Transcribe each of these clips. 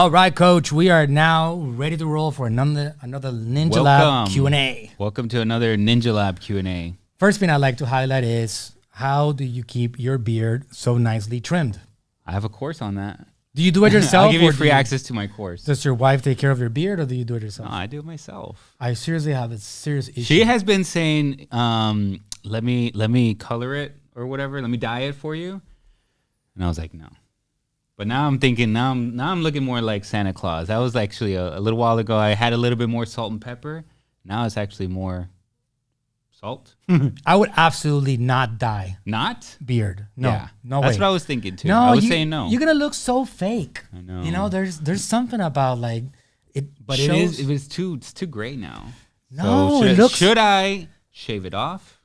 All right, Coach. We are now ready to roll for another Ninja Lab Q&A. Welcome to another Ninja Lab Q&A. First thing I'd like to highlight is, how do you keep your beard so nicely trimmed? I have a course on that. Do you do it yourself? I'll give you free access to my course. Does your wife take care of your beard, or do you do it yourself? No, I do it myself. I seriously have a serious issue. She has been saying, let me color it or whatever. Let me dye it for you. And I was like, no. But now I'm thinking, now I'm looking more like Santa Claus. That was actually a little while ago. I had a little bit more salt and pepper. Now it's actually more salt. I would absolutely not dye. Not? Beard. No. Yeah. No way. That's what I was thinking too. No, I was saying no. You're going to look so fake. I know. You know, there's something about like it. But shows, it's too gray now. No, so should I shave it off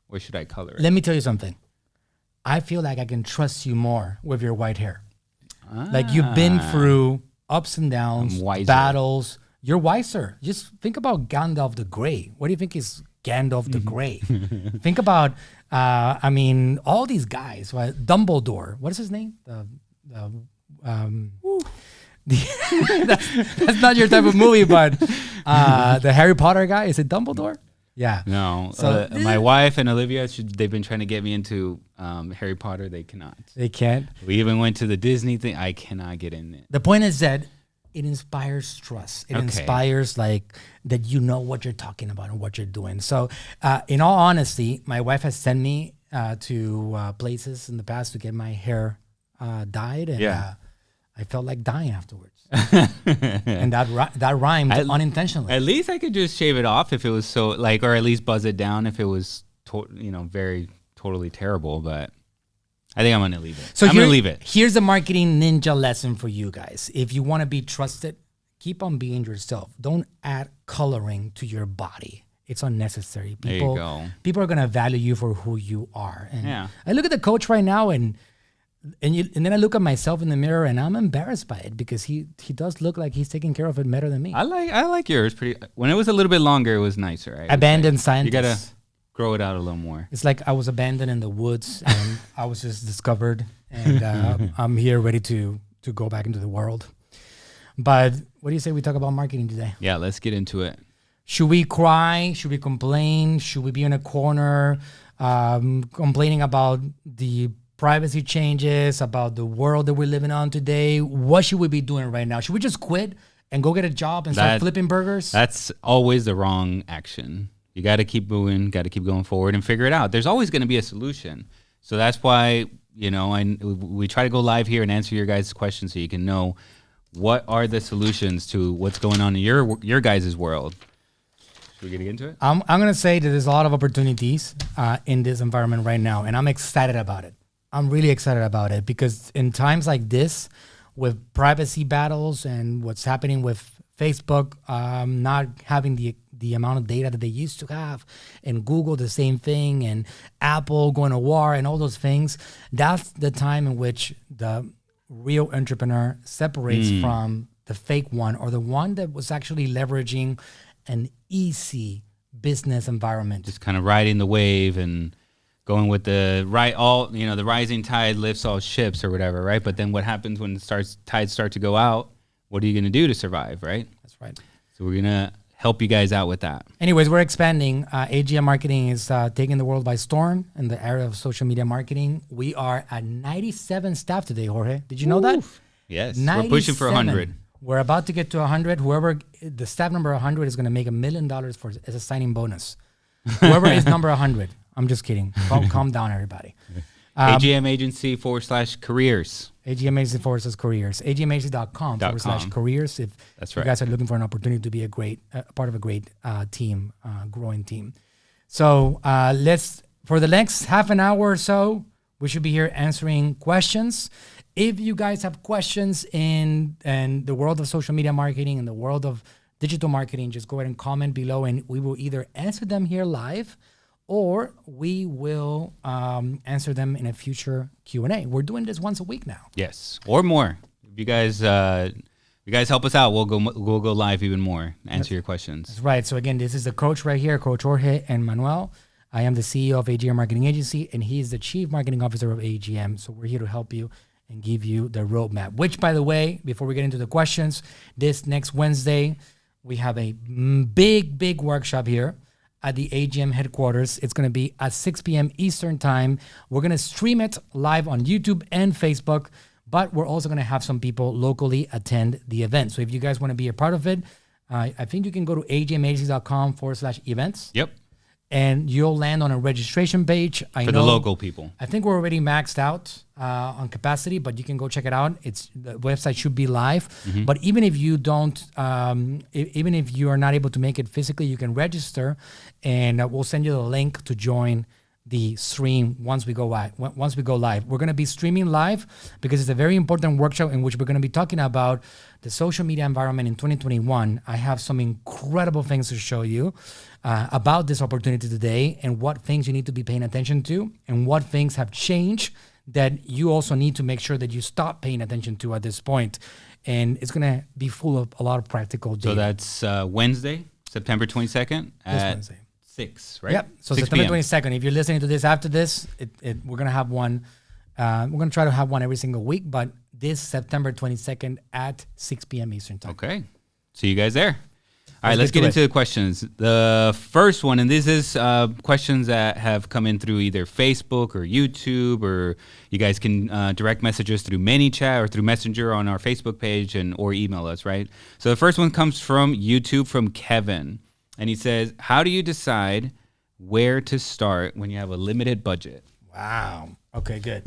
or should I color it? Let me tell you something. I feel like I can trust you more with your white hair. Like you've been through ups and downs, battles. You're wiser. Just think about Gandalf the Grey. What do you think is Gandalf the Grey? Think about, all these guys. Right? Dumbledore. What is his name? That's not your type of movie, but the Harry Potter guy. Is it Dumbledore? Yeah. No. So my wife and Olivia, they've been trying to get me into Harry Potter. They cannot. They can't. We even went to the Disney thing. I cannot get in it. The point is that it inspires trust. It inspires like that you know what you're talking about and what you're doing. So in all honesty, my wife has sent me to places in the past to get my hair dyed. And I felt like dying afterwards. And that rhymed unintentionally. At least I could just shave it off if it was so or at least buzz it down if it was very totally terrible. But I think I'm gonna leave it. So I'm gonna leave it. Here's a marketing ninja lesson for you guys. If you want to be trusted, keep on being yourself. Don't add coloring to your body. It's unnecessary. People are gonna value you for who you are. And I look at the coach right now and then I look at myself in the mirror and I'm embarrassed by it because he does look like he's taking care of it better than me. I like yours pretty. When it was a little bit longer, it was nicer. Abandoned scientist. You gotta grow it out a little more. It's like I was abandoned in the woods and I was just discovered, and I'm here ready to go back into the world. But what do you say we talk about marketing today? Yeah, let's get into it. Should we cry? Should we complain? Should we be in a corner complaining about the privacy changes, about the world that we're living on today? What should we be doing right now? Should we just quit and go get a job and start flipping burgers? That's always the wrong action. You got to keep moving, got to keep going forward and figure it out. There's always going to be a solution. So that's why, we try to go live here and answer your guys' questions so you can know what are the solutions to what's going on in your guys' world. Should we get into it? I'm going to say that there's a lot of opportunities in this environment right now, and I'm excited about it. I'm really excited about it because in times like this, with privacy battles and what's happening with Facebook not having the amount of data that they used to have, and Google the same thing, and Apple going to war and all those things, that's the time in which the real entrepreneur separates from the fake one, or the one that was actually leveraging an easy business environment. Just kind of riding the wave and going with the rising tide lifts all ships or whatever, right? But then what happens when tides start to go out? What are you going to do to survive, right? That's right. So we're going to help you guys out with that. Anyways, we're expanding. AGM Marketing is taking the world by storm in the area of social media marketing. We are at 97 staff today, Jorge. Did you know that? Yes. We're pushing for 100. We're about to get to 100. Whoever the staff number 100 is going to make $1 million as a signing bonus. Whoever is number 100. I'm just kidding. Calm down, everybody. AGM Agency /careers. AGM Agency /careers. AGMagency.com /careers. If you guys are looking for an opportunity to be a great part of a great team, growing team. So for the next half an hour or so, we should be here answering questions. If you guys have questions in the world of social media marketing and the world of digital marketing, just go ahead and comment below, and we will either answer them here live, or we will answer them in a future Q&A. We're doing this once a week now. Yes, or more. If you guys help us out, we'll go live even more, answer your questions. That's right. So again, this is the coach right here, Coach Jorge and Manuel. I am the CEO of AGM Marketing Agency, and he is the Chief Marketing Officer of AGM. So we're here to help you and give you the roadmap. Which, by the way, before we get into the questions, this next Wednesday, we have a big workshop here at the AGM headquarters. It's going to be at 6 p.m. Eastern time. We're going to stream it live on YouTube and Facebook, but we're also going to have some people locally attend the event. So if you guys want to be a part of it, I think you can go to agmagencies.com/events. Yep. And you'll land on a registration page. For the local people. I think we're already maxed out on capacity, but you can go check it out. The website should be live. Mm-hmm. But even if you don't, even if you are not able to make it physically, you can register, and we'll send you the link to join the stream once we go live. We're going to be streaming live because it's a very important workshop in which we're going to be talking about the social media environment in 2021. I have some incredible things to show you about this opportunity today, and what things you need to be paying attention to, and what things have changed that you also need to make sure that you stop paying attention to at this point. And it's going to be full of a lot of practical data. So that's Wednesday, September 22nd This at Wednesday. 6, right? Yep. So 6 September p.m. 22nd. If you're listening to this after this, we're going to have one. We're going to try to have one every single week, but this September 22nd at 6 p.m. Eastern time. Okay. See you guys there. All right, let's get get to into the questions. The first one, and this is questions that have come in through either Facebook or YouTube, or you guys can direct message us through ManyChat or through Messenger on our Facebook page, or email us, right? So the first one comes from YouTube, from Kevin. And he says, how do you decide where to start when you have a limited budget? Wow. Okay, good.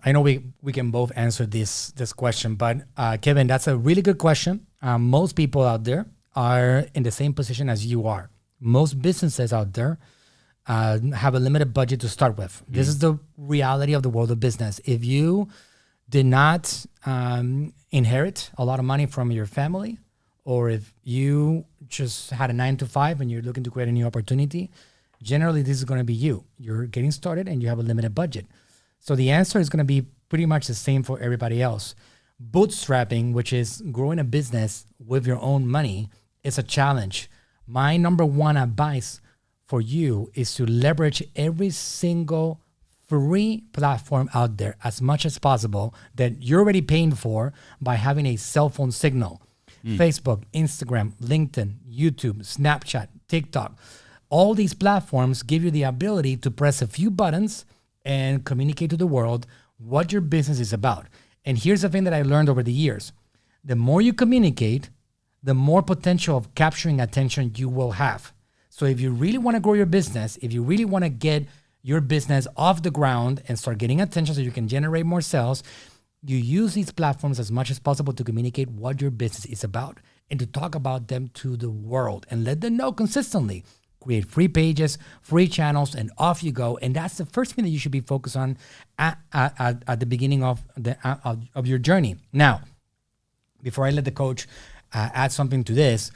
I know we can both answer this question, but Kevin, that's a really good question. Most people out there are in the same position as you are. Most businesses out there have a limited budget to start with. Mm-hmm. This is the reality of the world of business. If you did not inherit a lot of money from your family, or if you just had a 9-to-5 and you're looking to create a new opportunity, generally this is going to be you. You're getting started and you have a limited budget. So the answer is going to be pretty much the same for everybody else. Bootstrapping, which is growing a business with your own money, is a challenge. My number one advice for you is to leverage every single free platform out there as much as possible that you're already paying for by having a cell phone signal. Facebook, Instagram, LinkedIn, YouTube, Snapchat, TikTok. All these platforms give you the ability to press a few buttons and communicate to the world what your business is about. And here's the thing that I learned over the years. The more you communicate, the more potential of capturing attention you will have. So if you really want to grow your business, if you really want to get your business off the ground and start getting attention so you can generate more sales, you use these platforms as much as possible to communicate what your business is about and to talk about them to the world and let them know consistently. Create free pages, free channels, and off you go. And that's the first thing that you should be focused on at the beginning of your journey. Now, before I let the coach add something to this,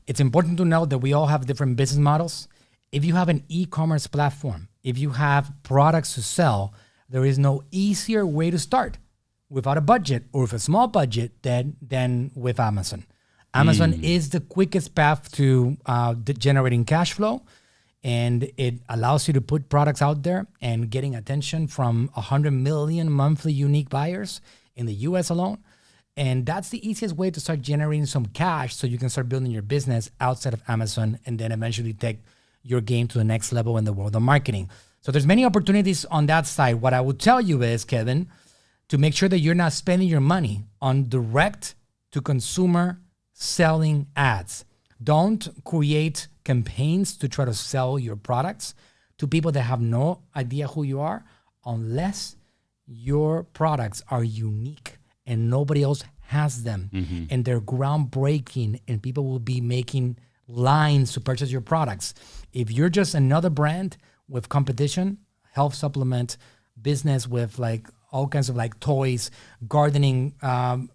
it's important to know that we all have different business models. If you have an e-commerce platform, if you have products to sell, there is no easier way to start without a budget or with a small budget than with Amazon. Amazon is the quickest path to generating cash flow, and it allows you to put products out there and getting attention from 100 million monthly unique buyers in the US alone. And that's the easiest way to start generating some cash so you can start building your business outside of Amazon and then eventually take your game to the next level in the world of marketing. So there's many opportunities on that side. What I would tell you is, Kevin, to make sure that you're not spending your money on direct to consumer selling ads. Don't create campaigns to try to sell your products to people that have no idea who you are unless your products are unique and nobody else has them. Mm-hmm. And they're groundbreaking and people will be making lines to purchase your products. If you're just another brand with competition, health supplement, business with like all kinds of like toys, gardening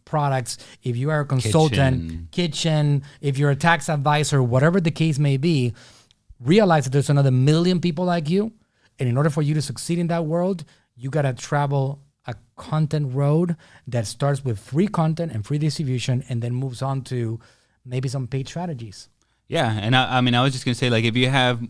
products, if you are a consultant, kitchen, if you're a tax advisor, whatever the case may be, realize that there's another million people like you. And in order for you to succeed in that world, you got to travel a content road that starts with free content and free distribution and then moves on to maybe some paid strategies. Yeah. And I mean, I was just going to say, like, if you have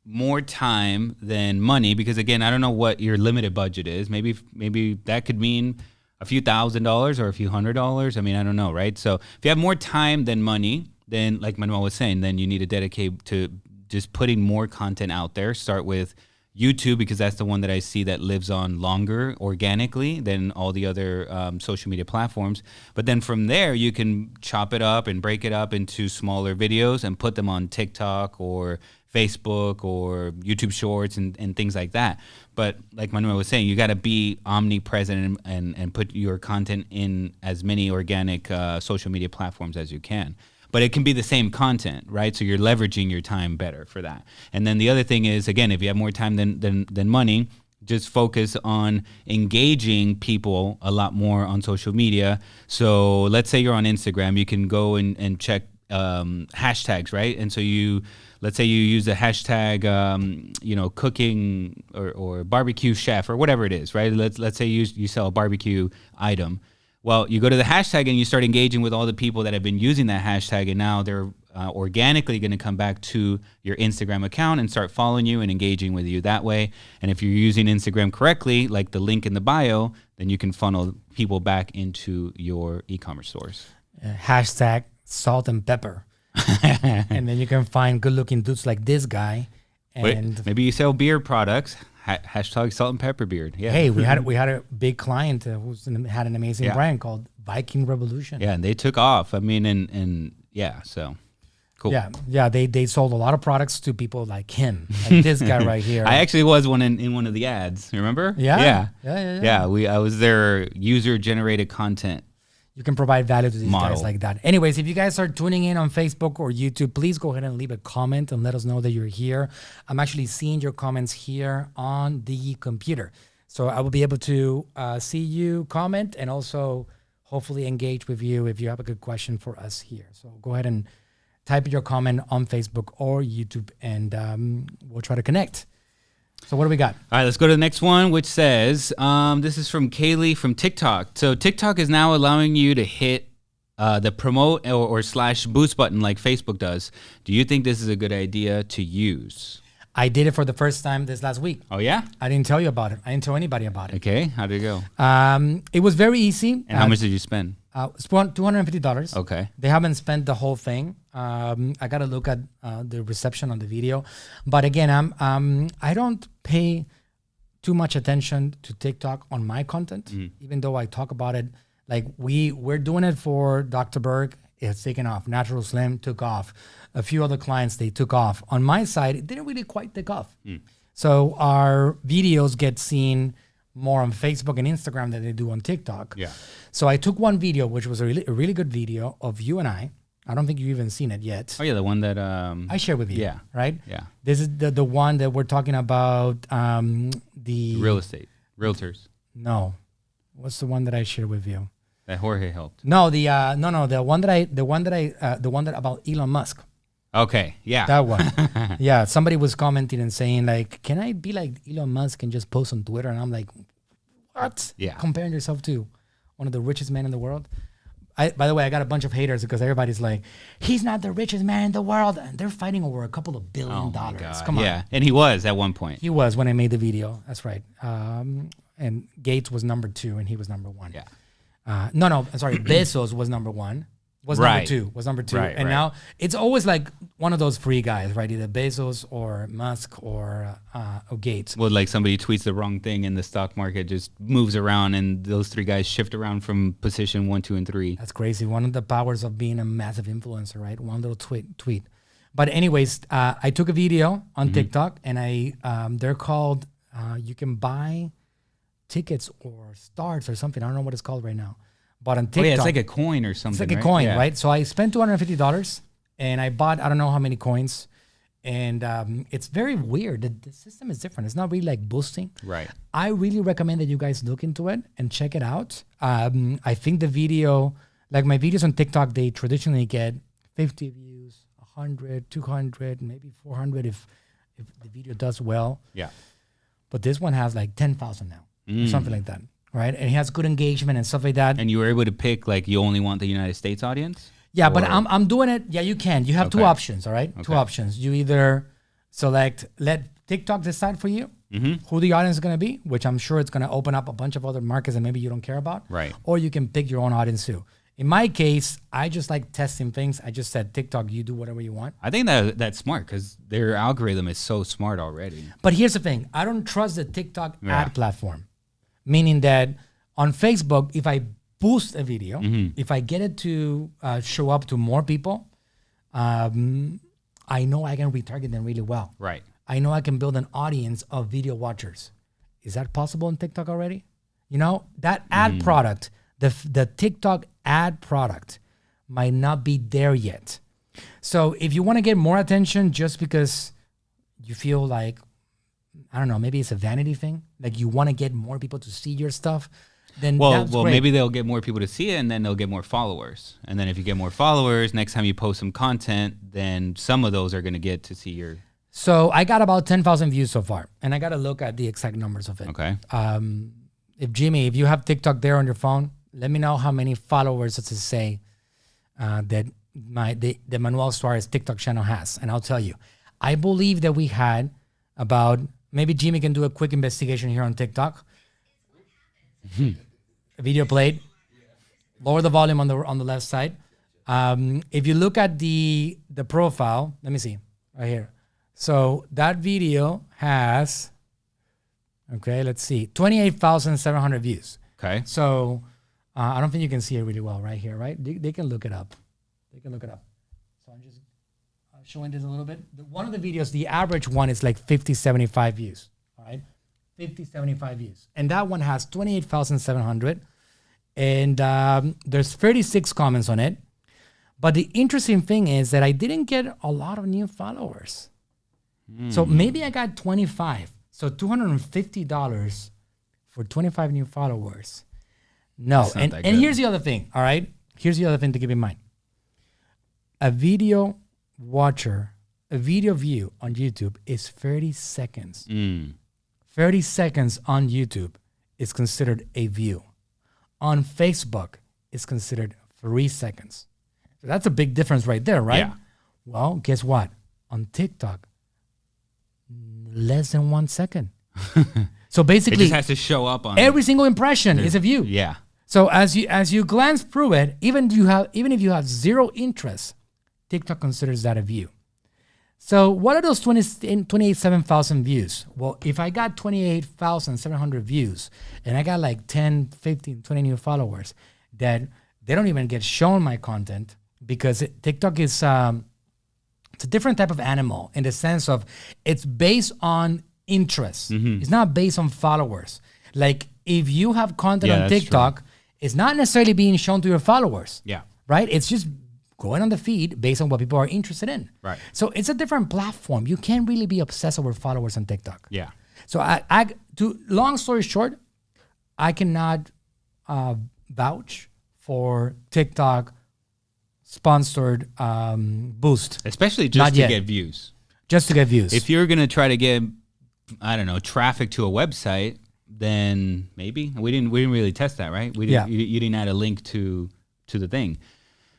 more time than money, because again, I don't know what your limited budget is. Maybe that could mean a few $1,000s or a few $100s. I mean, I don't know, right? So if you have more time than money, then like Manuel was saying, then you need to dedicate to just putting more content out there. Start with YouTube, because that's the one that I see that lives on longer organically than all the other social media platforms. But then from there, you can chop it up and break it up into smaller videos and put them on TikTok or Facebook or YouTube Shorts and things like that. But like Manuel was saying, you got to be omnipresent and put your content in as many organic social media platforms as you can. But it can be the same content, right? So you're leveraging your time better for that. And then the other thing is, again, if you have more time than money, just focus on engaging people a lot more on social media. So let's say you're on Instagram, you can go and check hashtags, right? And so let's say you use the hashtag, cooking or barbecue chef or whatever it is, right? Let's say you sell a barbecue item. Well, you go to the hashtag and you start engaging with all the people that have been using that hashtag, and now they're organically going to come back to your Instagram account and start following you and engaging with you that way. And if you're using Instagram correctly, like the link in the bio, then you can funnel people back into your e-commerce stores. Hashtag salt and pepper. And then you can find good-looking dudes like this guy. And wait, maybe you sell beard products. Hashtag salt and pepper beard. Yeah. Hey, we had a big client who had an amazing brand called Viking Revolution. Yeah, and they took off. I mean, and yeah, so cool. Yeah. They sold a lot of products to people like him, like this guy right here. I actually was in one of the ads. Remember? Yeah. I was their user generated content. You can provide value to these guys like that. Anyways, if you guys are tuning in on Facebook or YouTube, please go ahead and leave a comment and let us know that you're here. I'm actually seeing your comments here on the computer. So I will be able to see you comment and also hopefully engage with you if you have a good question for us here. So go ahead and type your comment on Facebook or YouTube, and we'll try to connect. So what do we got? All right, let's go to the next one, which says, this is from Kaylee from TikTok. So TikTok is now allowing you to hit the promote or / boost button like Facebook does. Do you think this is a good idea to use? I did it for the first time this last week. Oh, yeah? I didn't tell you about it. I didn't tell anybody about it. Okay, how did it go? It was very easy. And how much did you spend? Spent $250. Okay. They haven't spent the whole thing. I got to look at the reception on the video. But again, I don't pay too much attention to TikTok on my content, even though I talk about it. Like we're doing it for Dr. Berg. It's taken off. Natural Slim took off. A few other clients, they took off. On my side, it didn't really quite take off. So our videos get seen more on Facebook and Instagram than they do on TikTok. Yeah. So I took one video, which was a really good video of you and I. I don't think you've even seen it yet. Oh, yeah, the one that... I shared with you, yeah. Right? Yeah. This is the one that we're talking about, the... Real estate. Realtors. No. What's the one that I shared with you? That Jorge helped. No, the one that about Elon Musk. Okay, yeah. That one. Yeah, somebody was commenting and saying, like, can I be like Elon Musk and just post on Twitter? And I'm like, what? Yeah. Comparing yourself to one of the richest men in the world? By the way, I got a bunch of haters because everybody's like, he's not the richest man in the world. And they're fighting over a couple of $1 billion. Come on. Yeah, and he was at one point. He was when I made the video. That's right. And Gates was number 2 and he was number 1. Yeah. Sorry. Bezos was number 1. Was number two. Right, and now it's always like one of those free guys, right? Either Bezos or Musk or Gates. Well, like somebody tweets the wrong thing and the stock market just moves around and those 3 guys shift around from position 1, 2, and 3. That's crazy. One of the powers of being a massive influencer, right? One little tweet. But anyways, I took a video on TikTok and they're called, you can buy tickets or stars or something. I don't know what it's called right now. But on TikTok, it's like a coin or something. It's like a coin, right? So I spent $250 and I bought I don't know how many coins, and it's very weird. The system is different. It's not really like boosting. Right. I really recommend that you guys look into it and check it out. I think the video, like my videos on TikTok, they traditionally get 50 views, 100, 200, maybe 400 if the video does well. Yeah. But this one has like 10,000 now, or something like that. Right, and he has good engagement and stuff like that. And you were able to pick like you only want the United States audience. Yeah, but I'm doing it. Yeah, you can. You have 2 options. All right, Okay. 2 options. You either let TikTok decide for you, who the audience is going to be, which I'm sure it's going to open up a bunch of other markets that maybe you don't care about. Right. Or you can pick your own audience too. In my case, I just like testing things. I just said, TikTok, you do whatever you want. I think that's smart because their algorithm is so smart already. But here's the thing. I don't trust the TikTok ad platform. Meaning that on Facebook, if I boost a video, if I get it to show up to more people, I know I can retarget them really well. Right. I know I can build an audience of video watchers. Is that possible in TikTok already? You know, that ad product, the TikTok ad product might not be there yet. So if you want to get more attention just because you feel like, I don't know, maybe it's a vanity thing, like you want to get more people to see your stuff, then that's great. Maybe they'll get more people to see it and then they'll get more followers. And then if you get more followers, next time you post some content, then some of those are going to get to see your... So I got about 10,000 views so far, and I got to look at the exact numbers of it. Okay. If you have TikTok there on your phone, let me know how many followers does it say that the Manuel Suarez TikTok channel has, and I'll tell you. I believe that we had about, maybe Jimmy can do a quick investigation here on TikTok. A video played. Lower the volume on the left side. If you look at the profile, let me see right here. So that video has, okay, let's see, 28,700 views. Okay. So I don't think you can see it really well right here, right? They can look it up. They can look it up. So I'm just showing this a little bit. One of the videos, the average one is like 50, 75 views, all right? 50, 75 views. And that one has 28,700. And there's 36 comments on it. But the interesting thing is that I didn't get a lot of new followers. So maybe I got 25. So $250 for 25 new followers. No. And here's the other thing, all right? Here's the other thing to keep in mind. A video watcher, a video view on YouTube is 30 seconds. 30 seconds on YouTube is considered a view. On Facebook, it's considered 3 seconds. So that's a big difference right there, right? Yeah. Well, guess what? On TikTok, less than 1 second. So basically, it just has to show up on every single impression is a view. Yeah. So as you glance through it, even if you have zero interest, TikTok considers that a view. So what are those 27,000 views? Well, if I got 28,700 views and I got like 10, 15, 20 new followers that they don't even get shown my content because TikTok is it's a different type of animal in the sense of it's based on interest. It's not based on followers. Like if you have content on TikTok, it's not necessarily being shown to your followers. Yeah. Right? It's just going on the feed based on what people are interested in. Right. So it's a different platform. You can't really be obsessed over followers on TikTok. Yeah. So long story short, I cannot vouch for TikTok sponsored boost. Especially just to get views. Just to get views. If you're going to try to get, I don't know, traffic to a website, then maybe. We didn't really test that, right? You didn't add a link to the thing.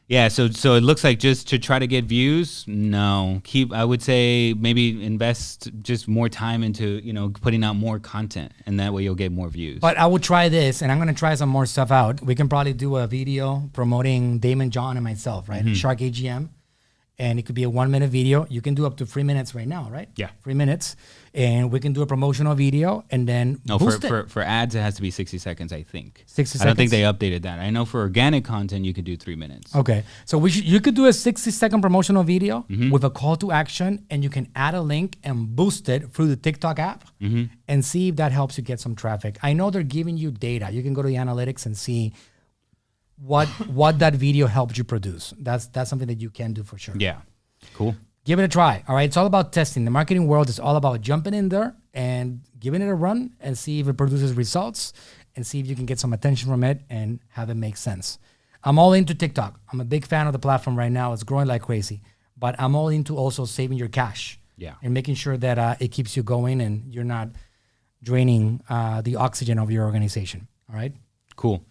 Yeah, so it looks like just to try to get views, no. I would say maybe invest just more time into, putting out more content, and that way you'll get more views. But I would try this, and I'm going to try some more stuff out. We can probably do a video promoting Damon, John, and myself, right? Shark AGM. And it could be a 1 minute video. You can do up to 3 minutes right now, right? Yeah. 3 minutes. And we can do a promotional video and then boost it. For ads, it has to be 60 seconds, I think. 60 seconds? I don't think they updated that. I know for organic content, you could do 3 minutes. Okay. So you could do a 60-second promotional video with a call to action, and you can add a link and boost it through the TikTok app and see if that helps you get some traffic. I know they're giving you data. You can go to the analytics and see what that video helped you produce. That's something that you can do for sure. Yeah. Cool. Give it a try. All right. It's all about testing. The marketing world is all about jumping in there and giving it a run and see if it produces results and see if you can get some attention from it and have it make sense. I'm all into TikTok. I'm a big fan of the platform right now. It's growing like crazy, but I'm all into also saving your cash and making sure that it keeps you going and you're not draining the oxygen of your organization. All right. Cool.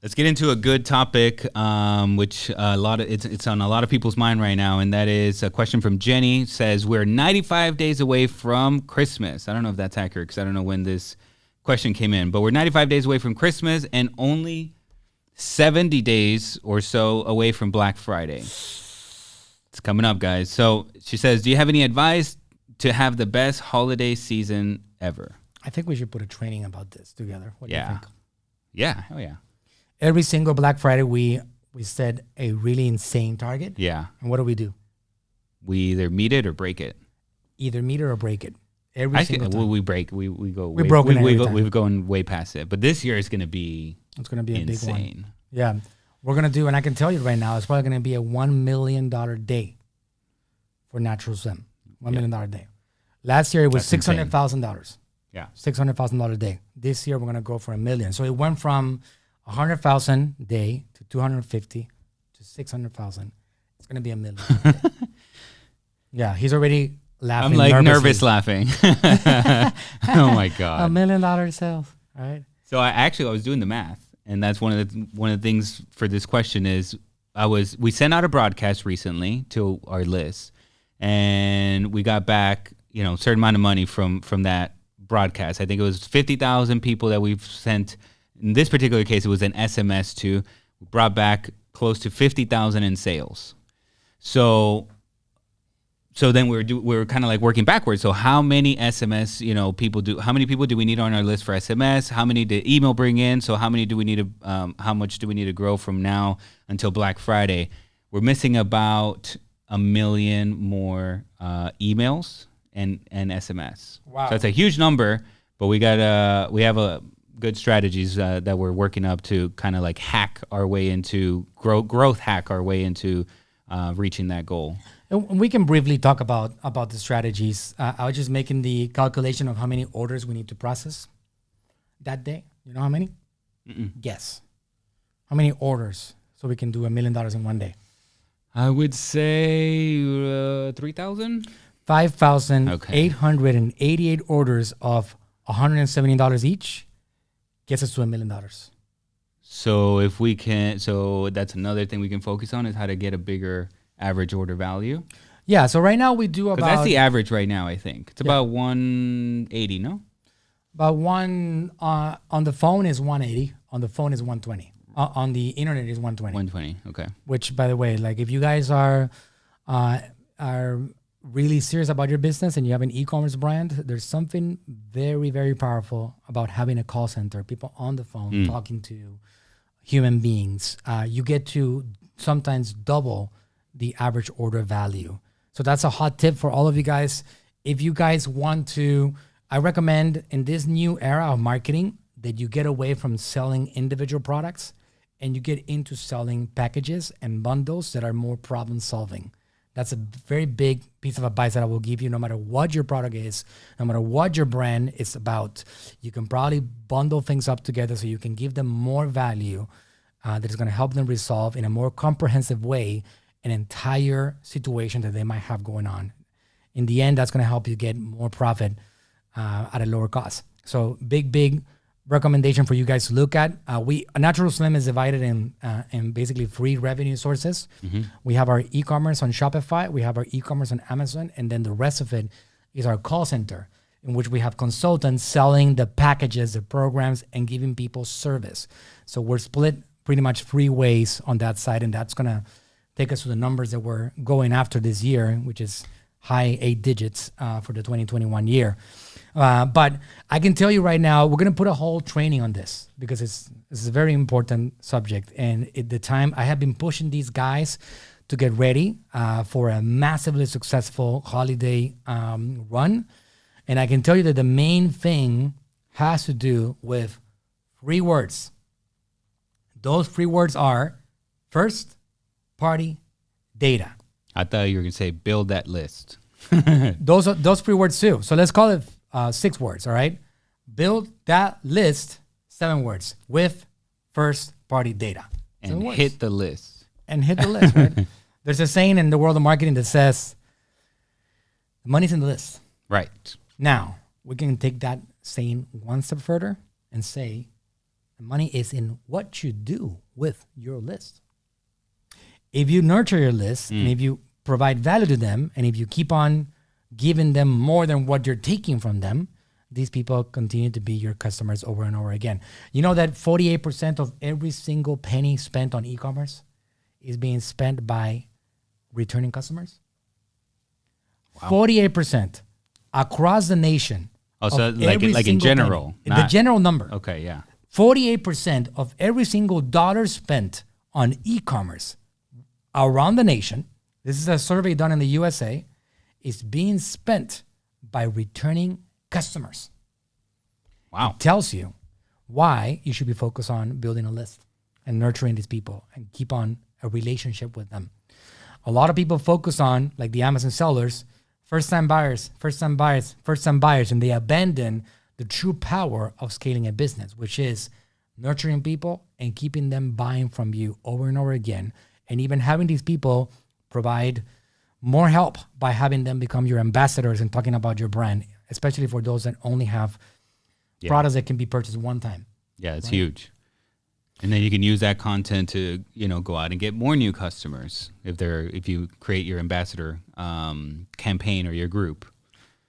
Let's get into a good topic, which it's on a lot of people's mind right now, and that is a question from Jenny. Says we're 95 days away from Christmas. I don't know if that's accurate because I don't know when this question came in, but we're 95 days away from Christmas and only 70 days or so away from Black Friday. It's coming up, guys. So she says, do you have any advice to have the best holiday season ever? I think we should put a training about this together. What do you think? Yeah. Oh, yeah. Every single Black Friday, we set a really insane target. Yeah. And what do? We either meet it or break it. Either meet it or break it. Every single time. We break. We go. We've going way past it. But this year is going to be. It's going to be insane. A big one. Yeah, we're going to do, and I can tell you right now, it's probably going to be a $1 million for Natural Slim. $1 million day. Last year it was $600,000. Yeah, $600,000 a day. This year we're going to go for $1 million. So it went from 100,000 a day to 250 to 600,000. It's going to be $1 million. Yeah, he's already laughing. I'm like nervously. Nervous laughing. Oh my God. $1 million sales. All right. So I was doing the math, and that's one of the things for this question is we sent out a broadcast recently to our list, and we got back a certain amount of money from that broadcast. I think it was 50,000 people that we've sent. In this particular case, it was an SMS to. We brought back close to 50,000 in sales. So then we were kind of like working backwards. So how many SMS, how many people do we need on our list for SMS? How many did email bring in? So how much do we need to grow from now until Black Friday? We're missing about 1 million more emails and SMS. Wow. So that's a huge number, but we have a good strategies that we're working up to kind of like hack our way into hack our way into reaching that goal. And we can briefly talk about the strategies. I was just making the calculation of how many orders we need to process that day. You know how many? Mm-mm. Guess. How many orders so we can do $1 million in one day? I would say 3,000. 5,888 orders of $170 each gets us to $1 million. So if we can, that's another thing we can focus on is how to get a bigger average order value. Yeah. So right now we do about. That's the average right now. I think it's about 180. No. About one on the phone is 180. On the phone is 120. On the internet is 120. 120. Okay. Which, by the way, like if you guys are really serious about your business and you have an e-commerce brand, there's something very, very powerful about having a call center, people on the phone talking to human beings. You get to sometimes double the average order value. So that's a hot tip for all of you guys. If you guys want to, I recommend in this new era of marketing that you get away from selling individual products and you get into selling packages and bundles that are more problem solving. That's a very big piece of advice that I will give you no matter what your product is, no matter what your brand is about. You can probably bundle things up together so you can give them more value that is going to help them resolve in a more comprehensive way an entire situation that they might have going on. In the end, that's going to help you get more profit at a lower cost. So big recommendation for you guys to look at. Natural Slim is divided in basically 3 revenue sources. Mm-hmm. We have our e-commerce on Shopify, we have our e-commerce on Amazon, and then the rest of it is our call center, in which we have consultants selling the packages, the programs, and giving people service. So we're split pretty much 3 ways on that side, and that's going to take us to the numbers that we're going after this year, which is high 8 digits for the 2021 year. But I can tell you right now, we're going to put a whole training on this because it's a very important subject. And at the time, I have been pushing these guys to get ready for a massively successful holiday run. And I can tell you that the main thing has to do with 3 words. Those 3 words are first party data. I thought you were going to say build that list. Those 3 words too. So let's call it 6 words, all right? Build that list, 7 words, with first-party data. And hit the list. And hit the list, right? There's a saying in the world of marketing that says, money's in the list. Right. Now, we can take that saying one step further and say, The money is in what you do with your list. If you nurture your list and if you provide value to them, and if you keep on giving them more than what you're taking from them, these people continue to be your customers over and over again. You know that 48% of every single penny spent on e-commerce is being spent by returning customers? Wow. 48% across the nation. Oh, so like in general? The general number. Okay, yeah. 48% of every single dollar spent on e-commerce around the nation, this is a survey done in the USA, is being spent by returning customers. Wow. It tells you why you should be focused on building a list and nurturing these people and keep on a relationship with them. A lot of people focus on, like the Amazon sellers, first-time buyers, and they abandon the true power of scaling a business, which is nurturing people and keeping them buying from you over and over again, and even having these people provide more help by having them become your ambassadors and talking about your brand, especially for those that only have products that can be purchased one time. Yeah, it's huge. And then you can use that content to, go out and get more new customers if you create your ambassador campaign or your group.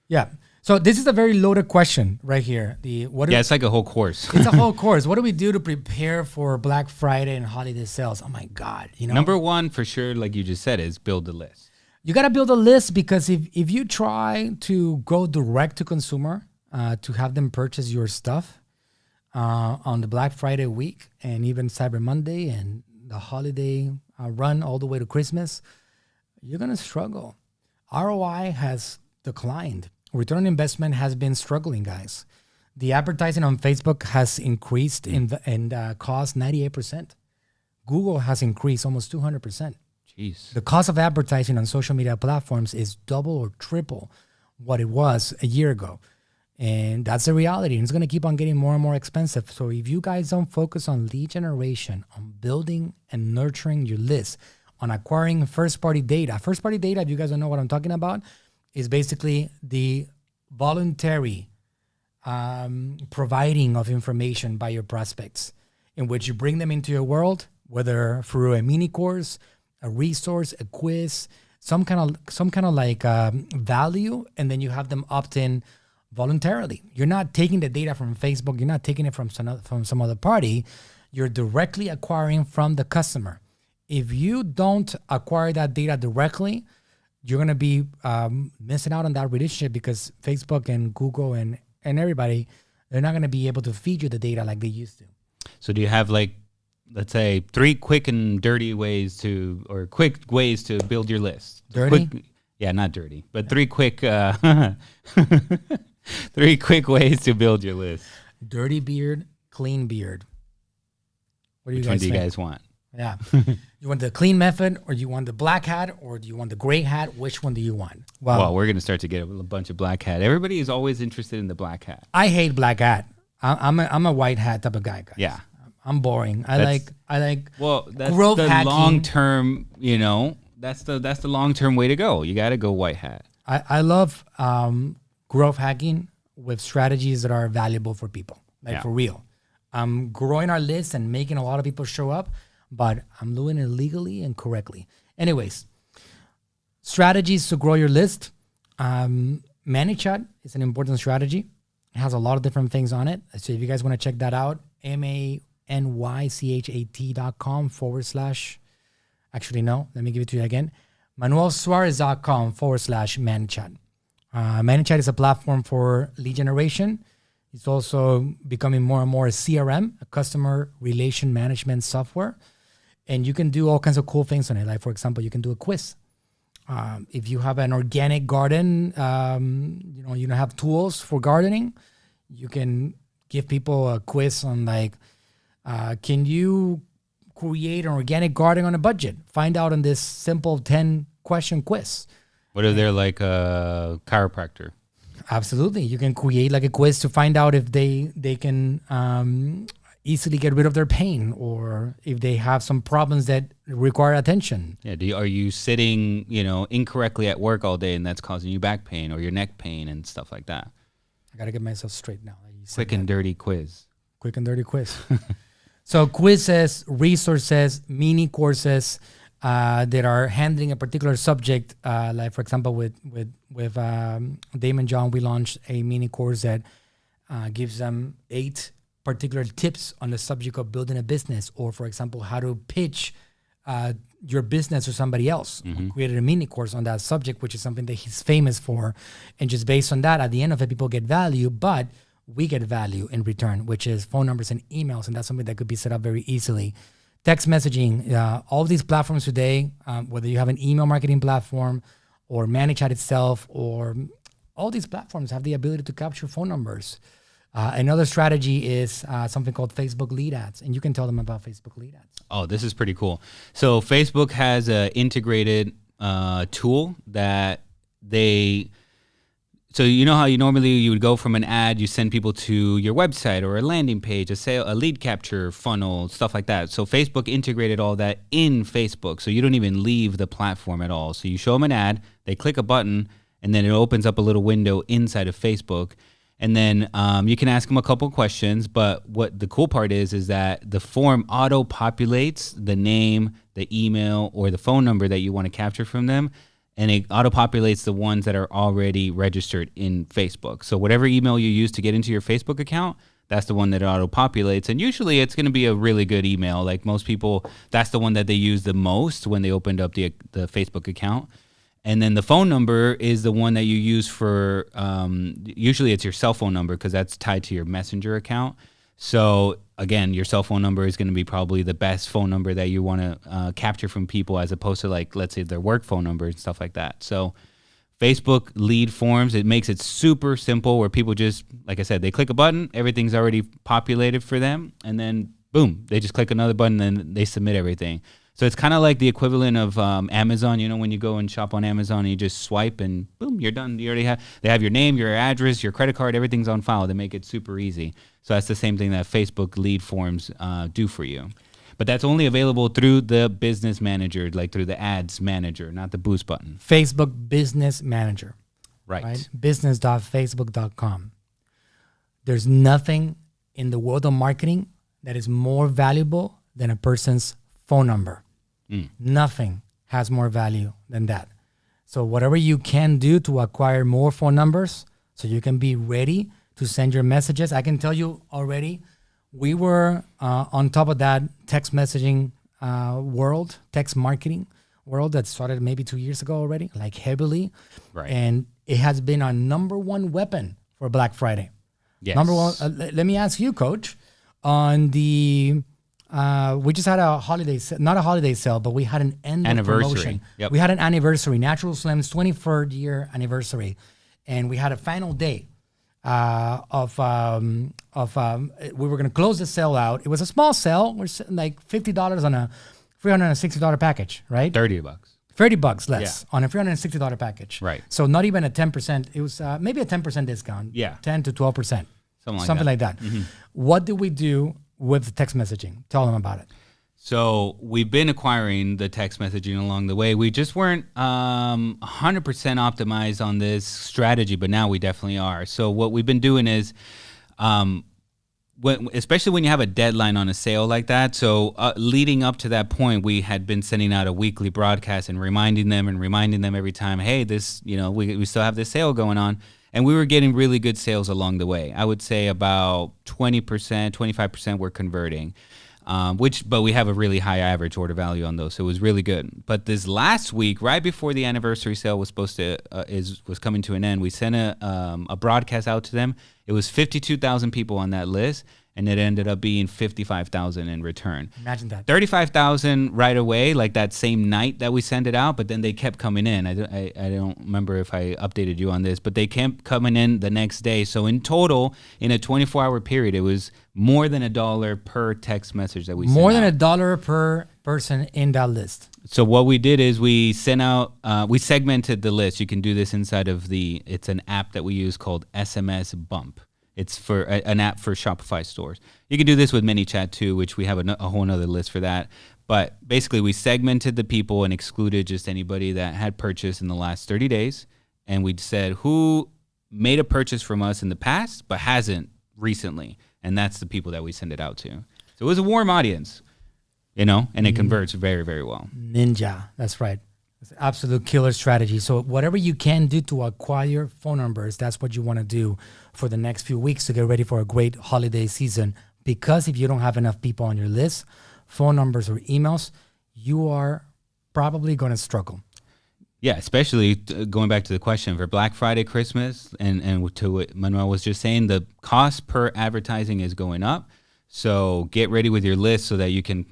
Yeah. So this is a very loaded question right here. It's like a whole course. It's a whole course. What do we do to prepare for Black Friday and holiday sales? Oh my God. Number one, for sure, like you just said, is build a list. You got to build a list, because if you try to go direct to consumer, to have them purchase your stuff on the Black Friday week and even Cyber Monday and the holiday run all the way to Christmas, you're going to struggle. ROI has declined. Return on investment has been struggling, guys. The advertising on Facebook has increased and cost 98%. Google has increased almost 200%. Jeez. The cost of advertising on social media platforms is double or triple what it was a year ago. And that's the reality. And it's going to keep on getting more and more expensive. So if you guys don't focus on lead generation, on building and nurturing your list, on acquiring first-party data. First-party data, if you guys don't know what I'm talking about, is basically the voluntary providing of information by your prospects, in which you bring them into your world, whether through a mini course, a resource, a quiz, some kind of like value, and then you have them opt in voluntarily. You're not taking the data from Facebook. You're not taking it from some other party. You're directly acquiring from the customer. If you don't acquire that data directly, you're going to be missing out on that relationship, because Facebook and Google and everybody, they're not going to be able to feed you the data like they used to. So do you have, like, let's say, 3 quick and dirty ways quick ways to build your list? Dirty? Not dirty, but 3 quick 3 quick ways to build your list. Dirty beard, clean beard. What do you Which guys one do you think? guys want? Yeah. You want the clean method, or do you want the black hat, or do you want the gray hat? Which one do you want? Well, we're going to start to get a bunch of black hat. Everybody is always interested in the black hat. I hate black hat. I'm a white hat type of guy, guys. Yeah. I'm boring. I like that's growth the hacking. long term, that's the long term way to go. You got to go white hat. I love growth hacking with strategies that are valuable for people, for real. I'm growing our list and making a lot of people show up, but I'm doing it legally and correctly. Anyways, strategies to grow your list. ManyChat is an important strategy. It has a lot of different things on it. So if you guys want to check that out, ManyChat.com / actually, no, let me give it to you again. ManuelSuarez.com / ManyChat. ManyChat is a platform for lead generation. It's also becoming more and more a CRM, a customer relation management software. And you can do all kinds of cool things on it. Like, for example, you can do a quiz. If you have an organic garden, you don't have tools for gardening, you can give people a quiz on, like, can you create an organic garden on a budget? Find out on this simple 10-question quiz. What if they're like a chiropractor? Absolutely. You can create like a quiz to find out if they can easily get rid of their pain, or if they have some problems that require attention. Yeah. Are you sitting, incorrectly at work all day, and that's causing you back pain or your neck pain and stuff like that? I got to get myself straight now. Quick and dirty quiz. Quick and dirty quiz. So quizzes, resources, mini courses that are handling a particular subject. Like for example, with Damon John, we launched a mini course that gives them 8 particular tips on the subject of building a business, or for example, how to pitch your business to somebody else. We created a mini course on that subject, which is something that he's famous for. And just based on that, at the end of it, people get value, but we get value in return, which is phone numbers and emails. And that's something that could be set up very easily. Text messaging, all these platforms today, whether you have an email marketing platform or ManyChat itself, or all these platforms have the ability to capture phone numbers. Another strategy is something called Facebook lead ads, and you can tell them about Facebook lead ads. Oh, this is pretty cool. So Facebook has an integrated tool that so you know how you would go from an ad, you send people to your website or a landing page, a lead capture funnel, stuff like that. So Facebook integrated all that in Facebook, so you don't even leave the platform at all. So you show them an ad, they click a button, and then it opens up a little window inside of Facebook. And then you can ask them a couple questions, but what the cool part is that the form auto-populates the name, the email, or the phone number that you want to capture from them, and it auto-populates the ones that are already registered in Facebook. So whatever email you use to get into your Facebook account, that's the one that auto-populates. And usually it's going to be a really good email. Like most people, that's the one that they use the most when they opened up the Facebook account. And then the phone number is the one that you use for, usually it's your cell phone number because that's tied to your Messenger account. So again, your cell phone number is going to be probably the best phone number that you want to capture from people, as opposed to, like, let's say their work phone number and stuff like that. So Facebook lead forms, it makes it super simple where people just, like I said, they click a button, everything's already populated for them, and then boom, they just click another button and they submit everything. So it's kind of like the equivalent of Amazon. You know, when you go and shop on Amazon and you just swipe and boom, you're done. You already they have your name, your address, your credit card, everything's on file. They make it super easy. So that's the same thing that Facebook lead forms do for you. But that's only available through the business manager, like through the ads manager, not the boost button. Facebook Business Manager. Right? Business.facebook.com. There's nothing in the world of marketing that is more valuable than a person's phone number. Nothing has more value than that. So whatever you can do to acquire more phone numbers so you can be ready to send your messages. I can tell you already, we were on top of that text messaging world, text marketing world that started maybe 2 years ago already, like heavily. Right. And it has been our number one weapon for Black Friday. Yes. Number one. Let me ask you, Coach, on the... we just had a holiday, not a holiday sale, but we had an promotion. Yep. We had an anniversary, Natural Slim's 23rd year anniversary, and we had a final day we were going to close the sale out. It was a small sale. We're like $50 on a $360 package, right? $30. $30 less on a $360 package. Right. So not even a 10%. It was maybe a 10% discount. Yeah. 10 to 12%. Something like that. Mm-hmm. What do we do with the text messaging? Tell them about it. So we've been acquiring the text messaging along the way. We just weren't 100% optimized on this strategy, but now we definitely are. So what we've been doing is, especially when you have a deadline on a sale like that. So leading up to that point, we had been sending out a weekly broadcast and reminding them every time, hey, this, we still have this sale going on. And we were getting really good sales along the way. I would say about 20%, 25% were converting, but we have a really high average order value on those, so it was really good. But this last week, right before the anniversary sale was was coming to an end, we sent a broadcast out to them. It was 52,000 people on that list, and it ended up being 55,000 in return. Imagine that. 35,000 right away, like that same night that we sent it out, but then they kept coming in. I don't remember if I updated you on this, but they kept coming in the next day. So in total, in a 24-hour period, it was more than $1 per text message that we sent out. More than $1 per person in that list. So what we did is we sent out, we segmented the list. You can do this inside of it's an app that we use called SMS Bump. It's for an app for Shopify stores. You can do this with ManyChat too, which we have a whole nother list for that. But basically, we segmented the people and excluded just anybody that had purchased in the last 30 days. And we said who made a purchase from us in the past but hasn't recently. and that's the people that we send it out to. So it was a warm audience, and it converts very, very well. Ninja, that's right. It's an absolute killer strategy. So whatever you can do to acquire phone numbers, that's what you want to do for the next few weeks to get ready for a great holiday season. Because if you don't have enough people on your list, phone numbers or emails, you are probably going to struggle. Yeah, especially going back to the question for Black Friday, Christmas, and to what Manuel was just saying, the cost per advertising is going up. So get ready with your list so that you can,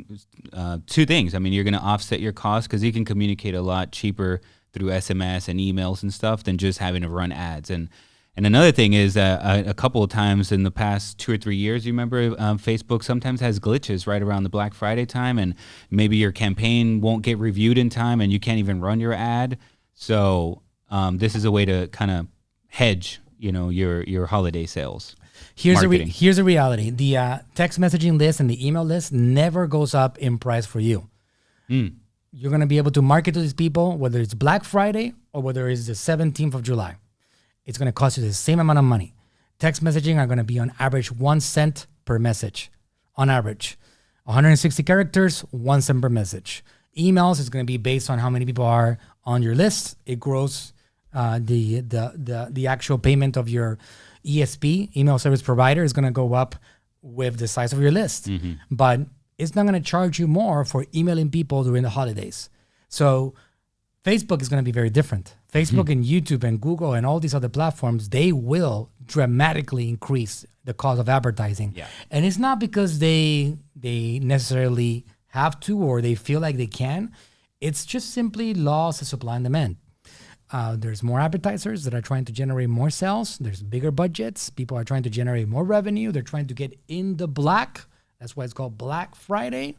two things. I mean, you're going to offset your costs because you can communicate a lot cheaper through SMS and emails and stuff than just having to run ads. And another thing is that a couple of times in the past 2 or 3 years, you remember Facebook sometimes has glitches right around the Black Friday time, and maybe your campaign won't get reviewed in time and you can't even run your ad. So this is a way to kind of hedge, your holiday sales. Here's the reality. The text messaging list and the email list never goes up in price for you. You're going to be able to market to these people, whether it's Black Friday or whether it's the 17th of July. It's going to cost you the same amount of money. Text messaging are going to be on average 1 cent per message. On average. 160 characters, 1 cent per message. Emails is going to be based on how many people are on your list. It grows the actual payment of your ESP, email service provider, is going to go up with the size of your list. Mm-hmm. But it's not going to charge you more for emailing people during the holidays. So Facebook is going to be very different. Facebook and YouTube and Google and all these other platforms, they will dramatically increase the cost of advertising. Yeah. And it's not because they necessarily have to or they feel like they can. It's just simply laws of supply and demand. There's more advertisers that are trying to generate more sales. There's bigger budgets. People are trying to generate more revenue. They're trying to get in the black. That's why it's called Black Friday.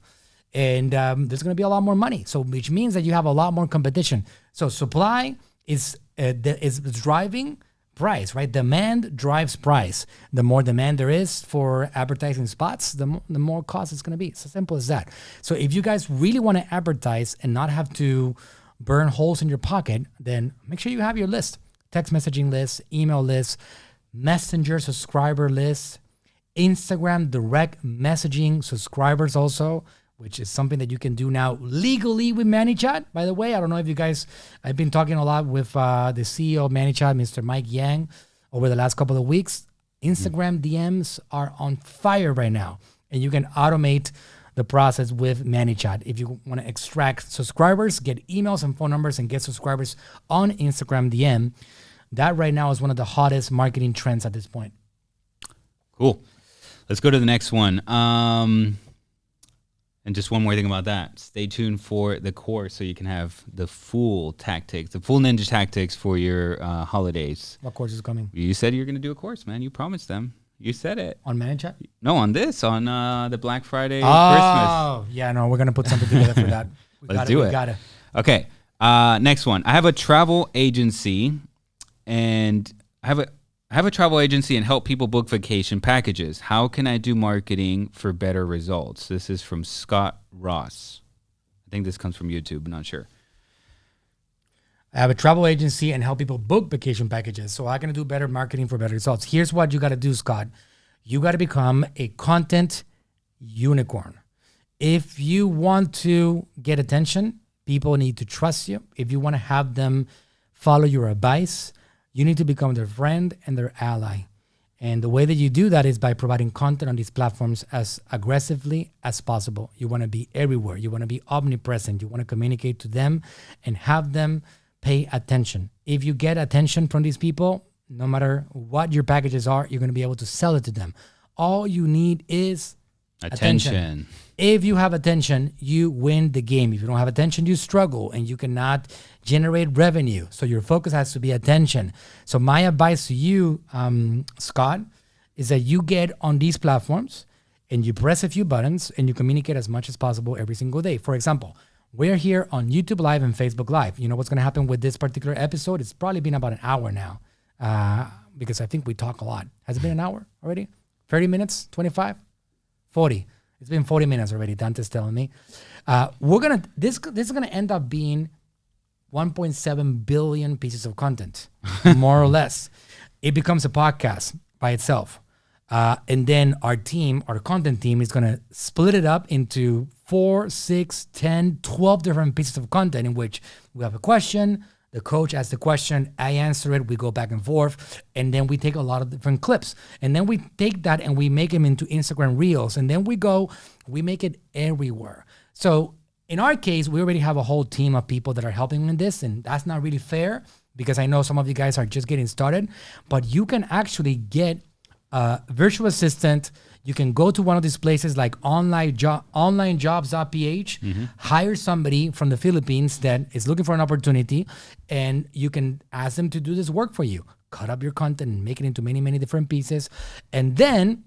And there's going to be a lot more money. So which means that you have a lot more competition. So supply is driving price, right? Demand drives price. The more demand there is for advertising spots, the more cost it's going to be. It's as simple as that. So if you guys really want to advertise and not have to burn holes in your pocket, then make sure you have your list. Text messaging list, email list, messenger subscriber list, Instagram direct messaging subscribers also, which is something that you can do now legally with ManyChat. By the way, I don't know if you guys, I've been talking a lot with the CEO of ManyChat, Mr. Mike Yang, over the last couple of weeks. Instagram DMs are on fire right now, and you can automate the process with ManyChat. If you want to extract subscribers, get emails and phone numbers, and get subscribers on Instagram DM, that right now is one of the hottest marketing trends at this point. Cool. Let's go to the next one. And just one more thing about that. Stay tuned for the course so you can have the full tactics, the full ninja tactics for your holidays. What course is coming? You said you're going to do a course, man. You promised them. You said it. On ManyChat? No, on the Black Friday Christmas. Oh, yeah, no, we're going to put something together for that. Let's do it. We got it. Okay, next one. I have a travel agency, and I have a travel agency and help people book vacation packages. How can I do marketing for better results? This is from Scott Ross. I think this comes from YouTube, I'm not sure. I have a travel agency and help people book vacation packages. So how can I do better marketing for better results? Here's what you got to do, Scott. You got to become a content unicorn. If you want to get attention, people need to trust you. If you want to have them follow your advice, you need to become their friend and their ally. And the way that you do that is by providing content on these platforms as aggressively as possible. You want to be everywhere. You want to be omnipresent. You want to communicate to them and have them pay attention. If you get attention from these people, no matter what your packages are, you're going to be able to sell it to them. All you need is attention. If you have attention, you win the game. If you don't have attention, you struggle and you cannot generate revenue. So your focus has to be attention. So my advice to you, Scott, is that you get on these platforms and you press a few buttons and you communicate as much as possible every single day. For example, we're here on YouTube Live and Facebook Live. You know what's going to happen with this particular episode? It's probably been about an hour now because I think we talk a lot. Has it been an hour already? 30 minutes? 25? 40. It's been 40 minutes already, Dante's telling me. This is gonna end up being 1.7 billion pieces of content, more or less. It becomes a podcast by itself. And then our content team is going to split it up into 4, 6, 10, 12 different pieces of content in which we have a question, the coach asks the question, I answer it, we go back and forth, and then we take a lot of different clips. And then we take that and we make them into Instagram Reels, and then we make it everywhere. So in our case, we already have a whole team of people that are helping in this, and that's not really fair because I know some of you guys are just getting started, but you can actually get a virtual assistant. You can go to one of these places like onlinejobs.ph, hire somebody from the Philippines that is looking for an opportunity, and you can ask them to do this work for you. Cut up your content and make it into many, many different pieces. And then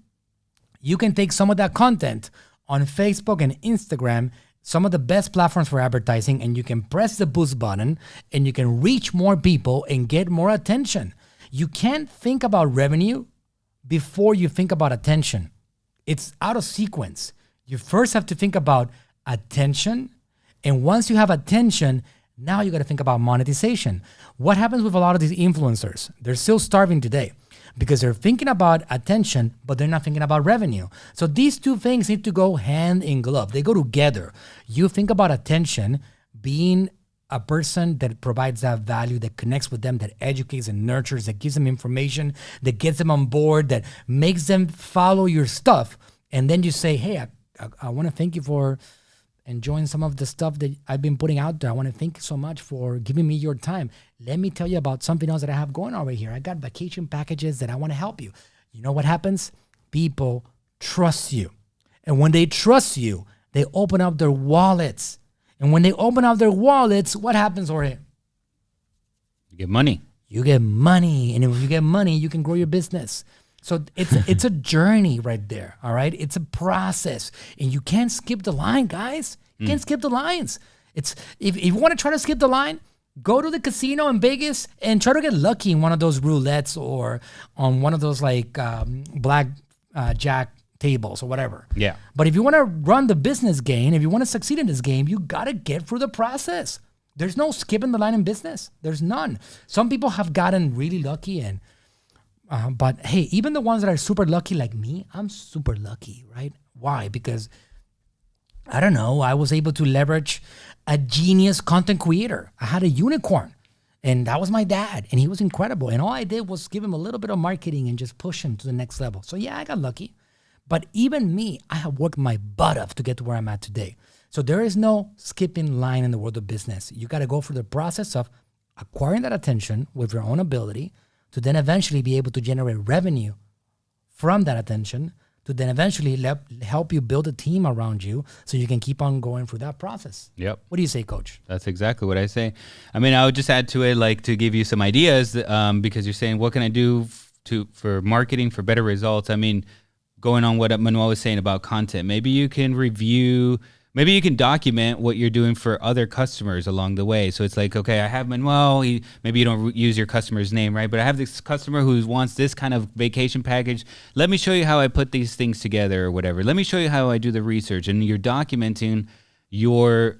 you can take some of that content on Facebook and Instagram, some of the best platforms for advertising, and you can press the boost button and you can reach more people and get more attention. You can't think about revenue before you think about attention. It's out of sequence. You first have to think about attention. And once you have attention, now you got to think about monetization. What happens with a lot of these influencers? They're still starving today because they're thinking about attention, but they're not thinking about revenue. So these two things need to go hand in glove. They go together. You think about attention, being a person that provides that value, that connects with them, that educates and nurtures, that gives them information, that gets them on board, that makes them follow your stuff. And then you say, hey, I want to thank you for enjoying some of the stuff that I've been putting out there. I want to thank you so much for giving me your time. Let me tell you about something else that I have going on over here. I got vacation packages that I want to help you. You know what happens? People trust you. And when they trust you, they open up their wallets. And when they open up their wallets, what happens, Jorge? You get money. You get money. And if you get money, you can grow your business. So it's a journey right there, all right? It's a process. And you can't skip the line, guys. You can't skip the lines. It's if you want to try to skip the line, go to the casino in Vegas and try to get lucky in one of those roulettes or on one of those like black jack tables or whatever. Yeah. But if you want to run the business game, if you want to succeed in this game, you got to get through the process. There's no skipping the line in business. There's none. Some people have gotten really lucky and but hey, even the ones that are super lucky like me, I'm super lucky, right? Why? Because I don't know, I was able to leverage a genius content creator. I had a unicorn and that was my dad and he was incredible. And all I did was give him a little bit of marketing and just push him to the next level. So yeah, I got lucky. But even me, I have worked my butt off to get to where I'm at today. So there is no skipping line in the world of business. You got to go through the process of acquiring that attention with your own ability to then eventually be able to generate revenue from that attention to then eventually help you build a team around you so you can keep on going through that process. Yep. What do you say, Coach? That's exactly what I say. I mean, I would just add to it, like to give you some ideas because you're saying, what can I do for marketing for better results? I mean, going on what Manuel was saying about content, maybe you can maybe you can document what you're doing for other customers along the way. So it's like, okay, I have Manuel. Maybe you don't use your customer's name, right? But I have this customer who wants this kind of vacation package. Let me show you how I put these things together or whatever. Let me show you how I do the research. And you're documenting your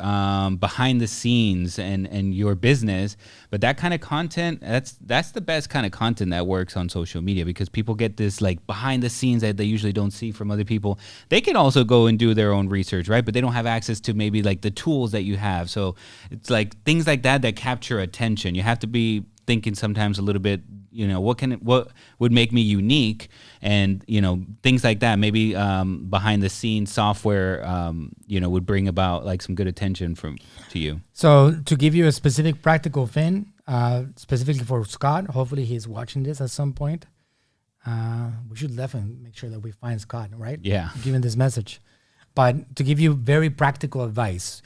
behind the scenes and your business. But that kind of content, that's the best kind of content that works on social media because people get this like behind the scenes that they usually don't see from other people. They can also go and do their own research, right? But they don't have access to maybe like the tools that you have. So it's like things like that capture attention. You have to be thinking sometimes a little bit, what would make me unique, and things like that. Maybe behind the scenes software, would bring about like some good attention to you. So to give you a specific practical thing, specifically for Scott, hopefully he's watching this at some point. We should definitely make sure that we find Scott, right? Yeah. Given this message, but to give you very practical advice.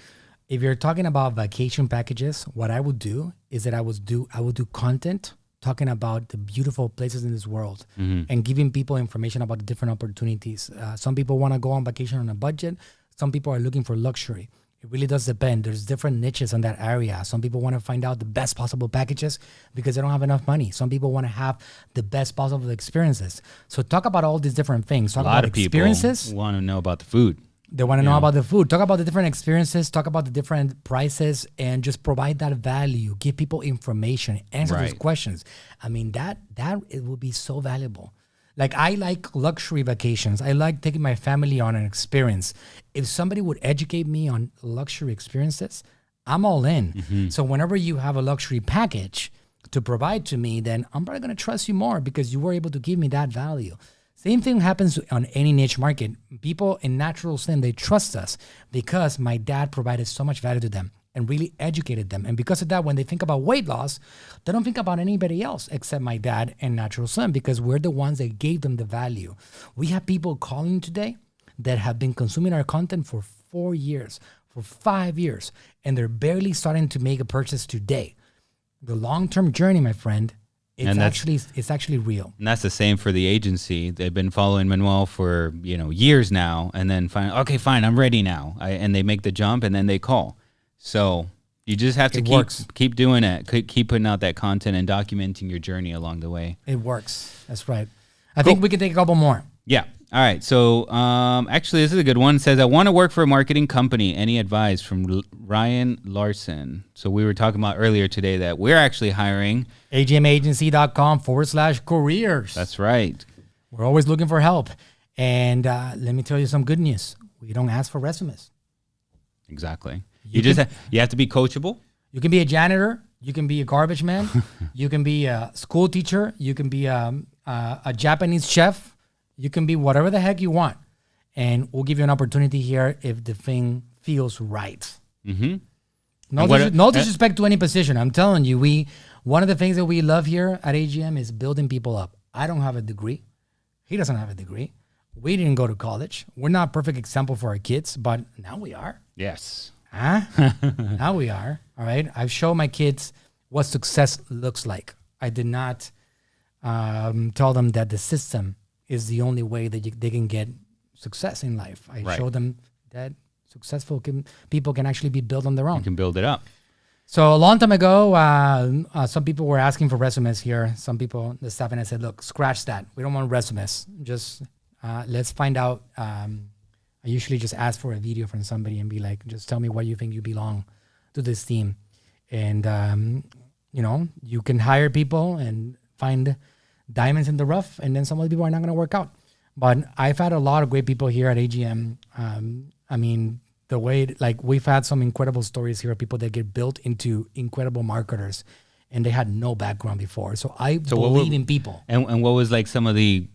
If you're talking about vacation packages, what I would do is that I would do content talking about the beautiful places in this world and giving people information about the different opportunities. Some people want to go on vacation on a budget. Some people are looking for luxury. It really does depend. There's different niches in that area. Some people want to find out the best possible packages because they don't have enough money. Some people want to have the best possible experiences. So talk about all these different things. Talk about experiences. People want to know about the food. They want to know about the food. Talk about the different experiences. Talk about the different prices and just provide that value. Give people information. Answer those questions. I mean, that it will be so valuable. Like, I like luxury vacations. I like taking my family on an experience. If somebody would educate me on luxury experiences, I'm all in. So whenever you have a luxury package to provide to me, then I'm probably going to trust you more because you were able to give me that value. Same thing happens on any niche market. People in natural slim, they trust us because my dad provided so much value to them and really educated them. And because of that, when they think about weight loss, they don't think about anybody else except my dad and natural slim because we're the ones that gave them the value. We have people calling today that have been consuming our content for 4 years, for 5 years, and they're barely starting to make a purchase today. The long-term journey, my friend, it's actually real. And that's the same for the agency. They've been following Manuel for years now, and then finally, okay, fine, I'm ready now. And they make the jump, and then they call. So you just have to keep doing it. Keep putting out that content and documenting your journey along the way. It works. That's right. I think we can take a couple more. Yeah. All right. So actually, this is a good one. It says, I want to work for a marketing company. Any advice? From Ryan Larson. So we were talking about earlier today that we're actually hiring. AGMagency.com/careers. That's right. We're always looking for help. And let me tell you some good news. We don't ask for resumes. Exactly. You have to be coachable. You can be a janitor. You can be a garbage man. You can be a school teacher. You can be a Japanese chef. You can be whatever the heck you want. And we'll give you an opportunity here if the thing feels right. No disrespect to any position. I'm telling you, one of the things that we love here at AGM is building people up. I don't have a degree. He doesn't have a degree. We didn't go to college. We're not a perfect example for our kids, but now we are. Yes. Now we are. All right. I've shown my kids what success looks like. I did not tell them that the system is the only way that they can get success in life. I showed them that successful people can actually be built on their own. You can build it up. So a long time ago, some people were asking for resumes here. Some people, the staff, and I said, look, scratch that. We don't want resumes. Just let's find out. I usually just ask for a video from somebody and be like, just tell me why you think you belong to this team. And, you can hire people and find diamonds in the rough, and then some of the people are not going to work out. But I've had a lot of great people here at AGM. The way, we've had some incredible stories here of people that get built into incredible marketers, and they had no background before. So I believe in people. And what was some of the,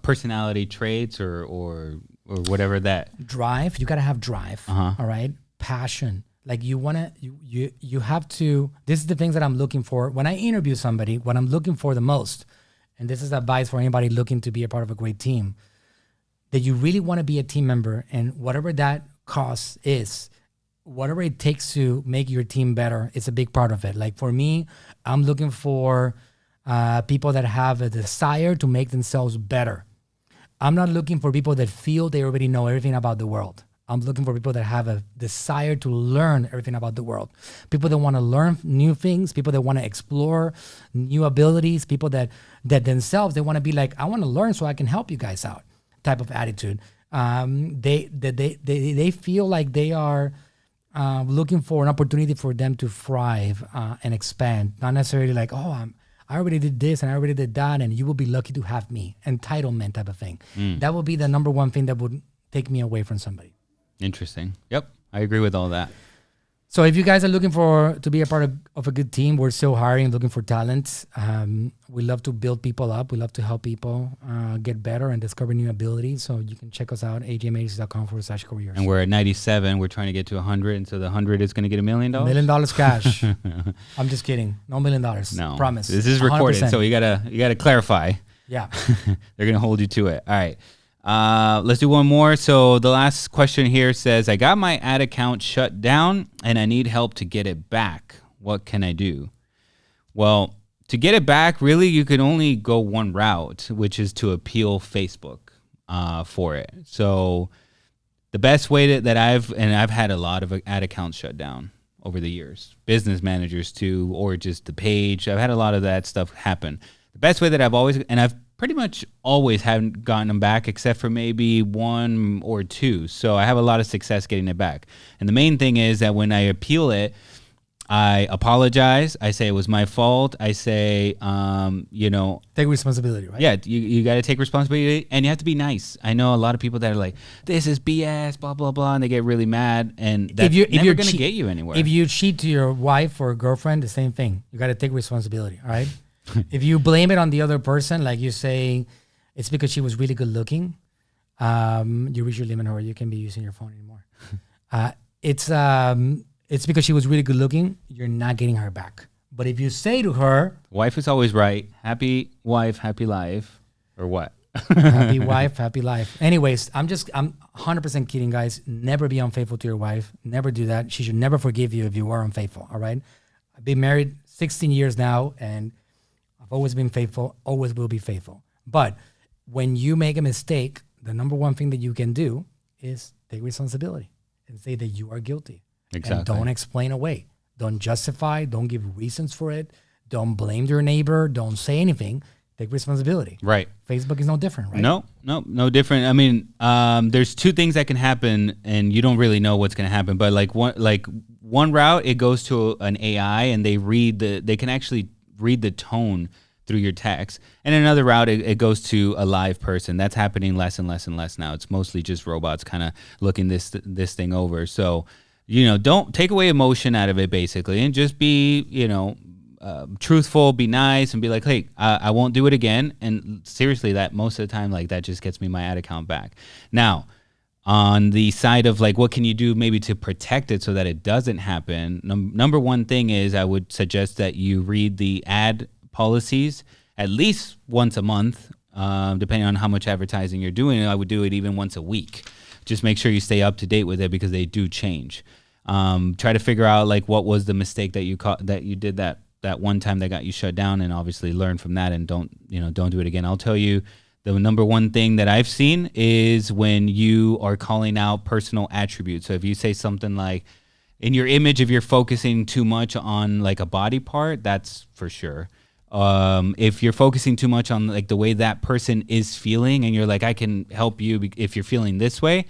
personality traits or whatever that? Drive. You got to have drive. All right. Passion. You have to, this is the things that I'm looking for. When I interview somebody, what I'm looking for the most, and this is advice for anybody looking to be a part of a great team, that you really want to be a team member, and whatever that cost is, whatever it takes to make your team better, it's a big part of it. For me, I'm looking for people that have a desire to make themselves better. I'm not looking for people that feel they already know everything about the world. I'm looking for people that have a desire to learn everything about the world. People that want to learn new things, people that want to explore new abilities, people that themselves, they want to be like, I want to learn so I can help you guys out type of attitude. They feel like they are looking for an opportunity for them to thrive and expand. Not necessarily I already did this and I already did that and you will be lucky to have me. Entitlement type of thing. That would be the number one thing that would take me away from somebody. Interesting. Yep. I agree with all that. So if you guys are looking to be a part of a good team, we're still hiring, looking for talent. We love to build people up. We love to help people get better and discover new abilities. So you can check us out, agmagency.com/careers. And we're at 97. We're trying to get to 100. And so the 100 is going to get $1 million? $1 million cash. I'm just kidding. No $1 million. No. Promise. This is recorded, 100%. So you gotta clarify. Yeah. They're going to hold you to it. All right. Let's do one more. So the last question here says, I got my ad account shut down and I need help to get it back. What can I do? Well, to get it back, really, you can only go one route, which is to appeal Facebook for it. So the best way that I've had a lot of ad accounts shut down over the years, business managers too, or just the page. I've had a lot of that stuff happen. The best way that I've pretty much always haven't gotten them back except for maybe one or two. So I have a lot of success getting it back. And the main thing is that when I appeal it, I apologize. I say it was my fault. I say, Take responsibility, right? yeah, you got to take responsibility, and you have to be nice. I know a lot of people that are like, this is BS, blah, blah, blah, and they get really mad, and that's never going to get you anywhere. If you cheat to your wife or girlfriend, the same thing. You got to take responsibility, all right? If you blame it on the other person, like you say, it's because she was really good looking, you reach your limit, or you can be using your phone anymore. It's because she was really good looking, you're not getting her back. But if you say to her, wife is always right. Happy wife, happy life, or what? happy wife, happy life. Anyways, I'm 100% kidding, guys. Never be unfaithful to your wife. Never do that. She should never forgive you if you are unfaithful, all right? I've been married 16 years now, and I've always been faithful, always will be faithful. But when you make a mistake, the number one thing that you can do is take responsibility and say that you are guilty. Exactly. And don't explain away. Don't justify. Don't give reasons for it. Don't blame your neighbor. Don't say anything. Take responsibility. Right. Facebook is no different, right? No different. I mean, there's two things that can happen, and you don't really know what's going to happen. But one route, it goes to an AI, and they can actually read the tone through your text. And another route, it goes to a live person. That's happening less and less and less now. It's mostly just robots kind of looking this thing over. So, don't take away emotion out of it, basically, and just be, truthful, be nice, and be like, hey, I won't do it again. And seriously, that most of the time, like, that just gets me my ad account back. Now, on the side of like, what can you do maybe to protect it so that it doesn't happen? Number one thing is I would suggest that you read the ad policies at least once a month, depending on how much advertising you're doing. I would do it even once a week. Just make sure you stay up to date with it because they do change. Try to figure out like what was the mistake that you did that one time that got you shut down, and obviously learn from that and don't do it again. I'll tell you, the number one thing that I've seen is when you are calling out personal attributes. So if you say something like, in your image, if you're focusing too much on like a body part, that's for sure. If you're focusing too much on like the way that person is feeling, and you're like, I can help you if you're feeling this way,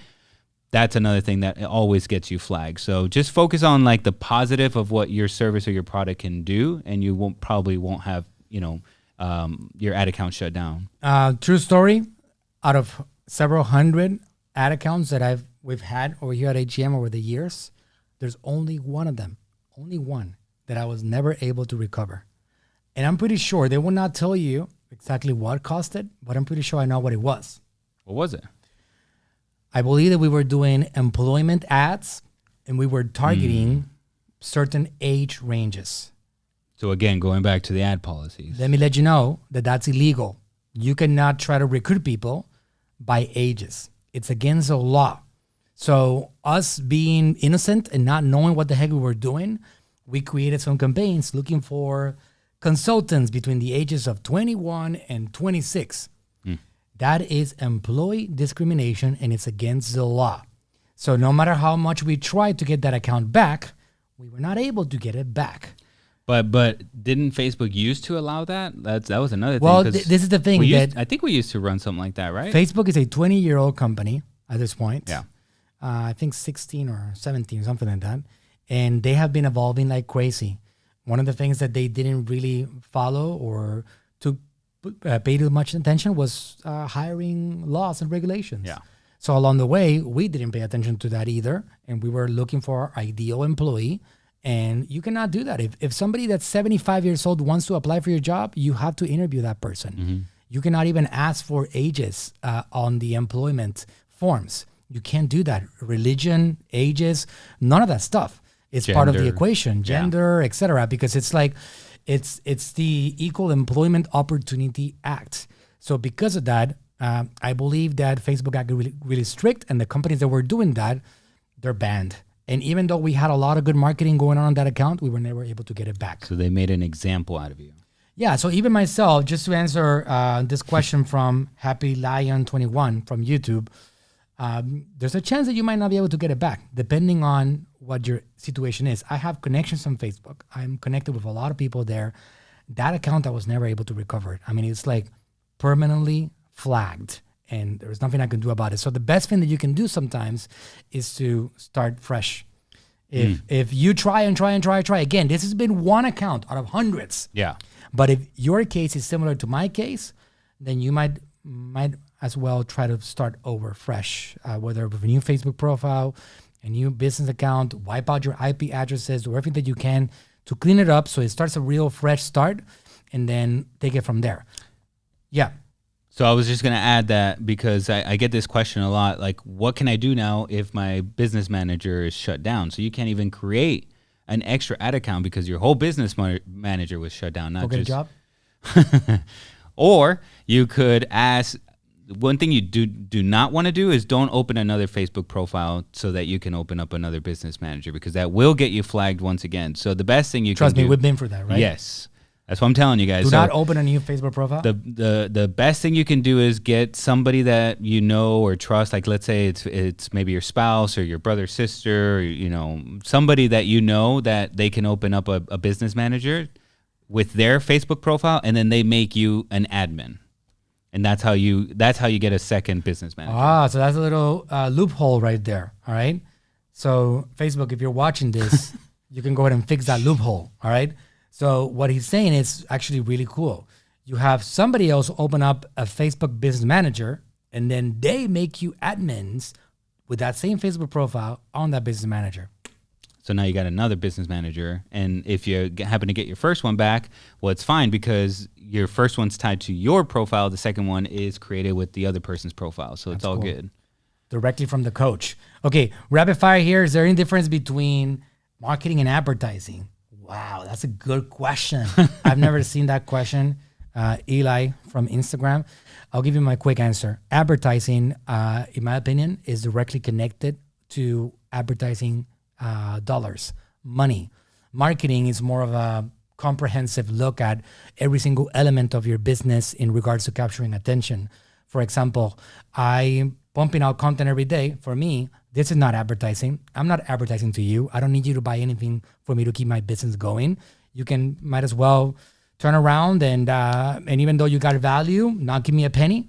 that's another thing that always gets you flagged. So just focus on like the positive of what your service or your product can do, and you probably won't have your ad account shut down. True story. Out of several hundred ad accounts that we've had over here at AGM over the years, there's only one of them, only one, that I was never able to recover. And I'm pretty sure they will not tell you exactly what caused it, but I'm pretty sure I know what it was. What was it? I believe that we were doing employment ads, and we were targeting certain age ranges. So again, going back to the ad policies. Let me let you know that that's illegal. You cannot try to recruit people by ages. It's against the law. So us being innocent and not knowing what the heck we were doing, we created some campaigns looking for consultants between the ages of 21 and 26. That is employee discrimination, and it's against the law. So no matter how much we tried to get that account back, we were not able to get it back. But didn't Facebook used to allow that? That was another thing. Well, this is the thing. I think we used to run something like that, right? Facebook is a 20-year-old company at this point. Yeah. I think 16 or 17, something like that. And they have been evolving like crazy. One of the things that they didn't really follow or took pay too much attention was hiring laws and regulations. Yeah. So along the way, we didn't pay attention to that either. And we were looking for our ideal employee. And you cannot do that. If somebody that's 75 years old wants to apply for your job, you have to interview that person. Mm-hmm. You cannot even ask for ages on the employment forms. You can't do that. Religion, ages, none of that stuff is part of the equation. Gender, etc. Because it's like, it's the Equal Employment Opportunity Act. So because of that, I believe that Facebook got really, really strict, and the companies that were doing that, they're banned. And even though we had a lot of good marketing going on that account, we were never able to get it back. So they made an example out of you. Yeah. So even myself, just to answer this question from Happy Lion 21 from YouTube, there's a chance that you might not be able to get it back, depending on what your situation is. I have connections on Facebook. I'm connected with a lot of people there. That account, I was never able to recover it. I mean, it's like permanently flagged, and there's nothing I can do about it. So the best thing that you can do sometimes is to start fresh If you try again, this has been one account out of hundreds. Yeah. But if your case is similar to my case, then you might as well try to start over fresh, whether with a new Facebook profile, a new business account, wipe out your IP addresses, do everything that you can to clean it up so it starts a real fresh start, and then take it from there. Yeah. So I was just going to add that because I get this question a lot, like, what can I do now if my business manager is shut down? So you can't even create an extra ad account because your whole business manager was shut down. Not just job. job. Or you could ask, one thing you do not want to do is don't open another Facebook profile so that you can open up another business manager, because that will get you flagged once again. So the best thing you Trust can do. me, we've been for that, right? Yes. That's what I'm telling you guys. Do not open a new Facebook profile. The best thing you can do is get somebody that you know or trust. Like, let's say it's maybe your spouse or your brother, sister, or, somebody that you know that they can open up a business manager with their Facebook profile, and then they make you an admin, and that's how you get a second business manager. So that's a little loophole right there. All right. So Facebook, if you're watching this, you can go ahead and fix that loophole. All right. So what he's saying is actually really cool. You have somebody else open up a Facebook business manager, and then they make you admins with that same Facebook profile on that business manager. So now you got another business manager. And if you happen to get your first one back, well, it's fine because your first one's tied to your profile. The second one is created with the other person's profile. So it's all good. Directly from the coach. Okay, rapid fire here. Is there any difference between marketing and advertising? Wow, that's a good question. I've never seen that question. Eli from Instagram. I'll give you my quick answer. Advertising, in my opinion, is directly connected to advertising dollars, money. Marketing is more of a comprehensive look at every single element of your business in regards to capturing attention. For example, I'm pumping out content every day. For me, this is not advertising. I'm not advertising to you. I don't need you to buy anything for me to keep my business going. You might as well turn around and even though you got value, not give me a penny,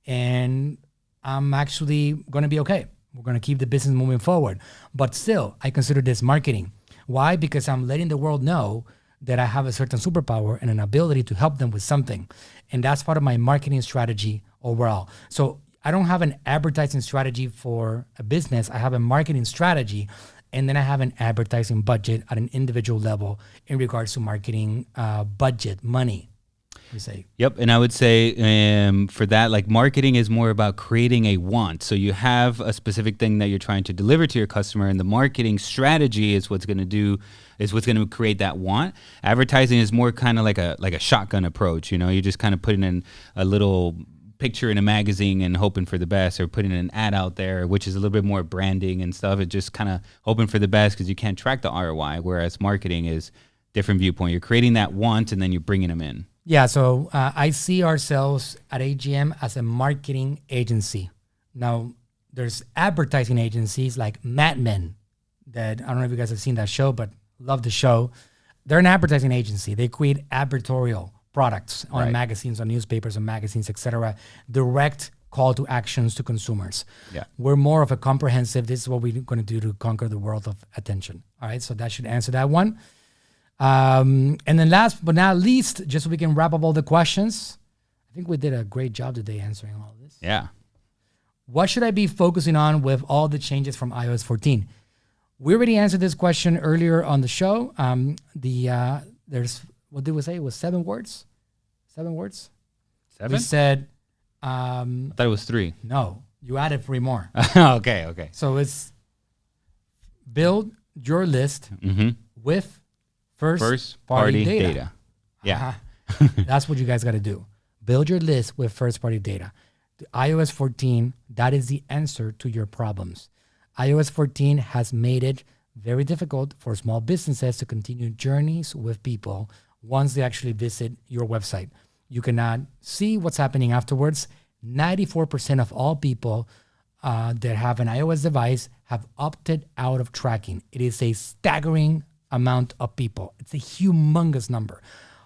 and I'm actually going to be okay. We're going to keep the business moving forward. But still, I consider this marketing. Why? Because I'm letting the world know that I have a certain superpower and an ability to help them with something. And that's part of my marketing strategy overall. So I don't have an advertising strategy for a business. I have a marketing strategy, and then I have an advertising budget at an individual level in regards to marketing budget, money, we say. Yep. And I would say for that, like, marketing is more about creating a want. So you have a specific thing that you're trying to deliver to your customer, and the marketing strategy is what's going to create that want. Advertising is more kind of like a shotgun approach. You're just kind of putting in a little picture in a magazine and hoping for the best, or putting an ad out there, which is a little bit more branding and stuff. It's just kind of hoping for the best because you can't track the ROI, whereas marketing is different viewpoint. You're creating that want and then you're bringing them in. Yeah, so I see ourselves at AGM as a marketing agency. Now, there's advertising agencies like Mad Men that, I don't know if you guys have seen that show, but love the show. They're an advertising agency. They create advertorial products on magazines, on newspapers, on magazines, etc. Direct call to actions to consumers. Yeah. We're more of a comprehensive, this is what we're going to do to conquer the world of attention. All right, so that should answer that one. And then last but not least, just so we can wrap up all the questions, I think we did a great job today answering all of this. Yeah. What should I be focusing on with all the changes from iOS 14? We already answered this question earlier on the show. There's, what did we say? It was 7 words? 7 words? 7? We said... I thought it was 3. No, you added 3 more. Okay. So it's build your list with first party data. Yeah. That's what you guys got to do. Build your list with first party data. The iOS 14, that is the answer to your problems. iOS 14 has made it very difficult for small businesses to continue journeys with people once they actually visit your website. You cannot see what's happening afterwards. 94% of all people that have an iOS device have opted out of tracking. It is a staggering amount of people. It's a humongous number.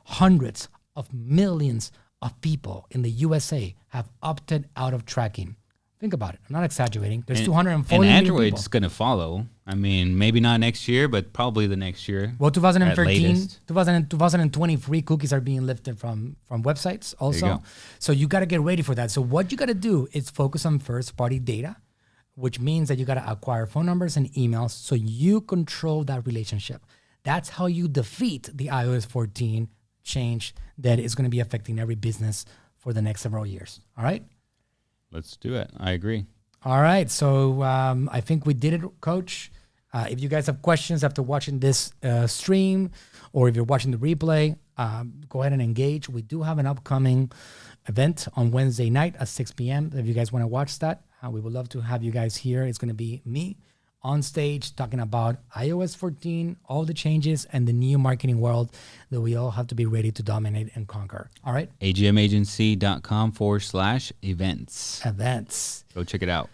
Hundreds of millions of people in the USA have opted out of tracking. Think about it. I'm not exaggerating. There's 240 million people. And Android's going to follow. I mean, maybe not next year, but probably the next year. Well, 2013, latest. 2023 cookies are being lifted from websites also. go. So you got to get ready for that. So what you got to do is focus on first-party data, which means that you got to acquire phone numbers and emails so you control that relationship. That's how you defeat the iOS 14 change that is going to be affecting every business for the next several years. All right? Let's do it. I agree. All right. So I think we did it, Coach. If you guys have questions after watching this stream, or if you're watching the replay, go ahead and engage. We do have an upcoming event on Wednesday night at 6 p.m. If you guys want to watch that, we would love to have you guys here. It's going to be me on stage talking about iOS 14, all the changes, and the new marketing world that we all have to be ready to dominate and conquer. All right? agmagency.com/events. Events. Go check it out.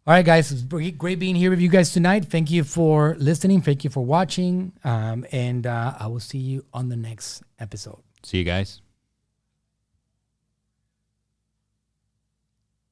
All right, guys. It's great being here with you guys tonight. Thank you for listening. Thank you for watching. And I will see you on the next episode. See you guys.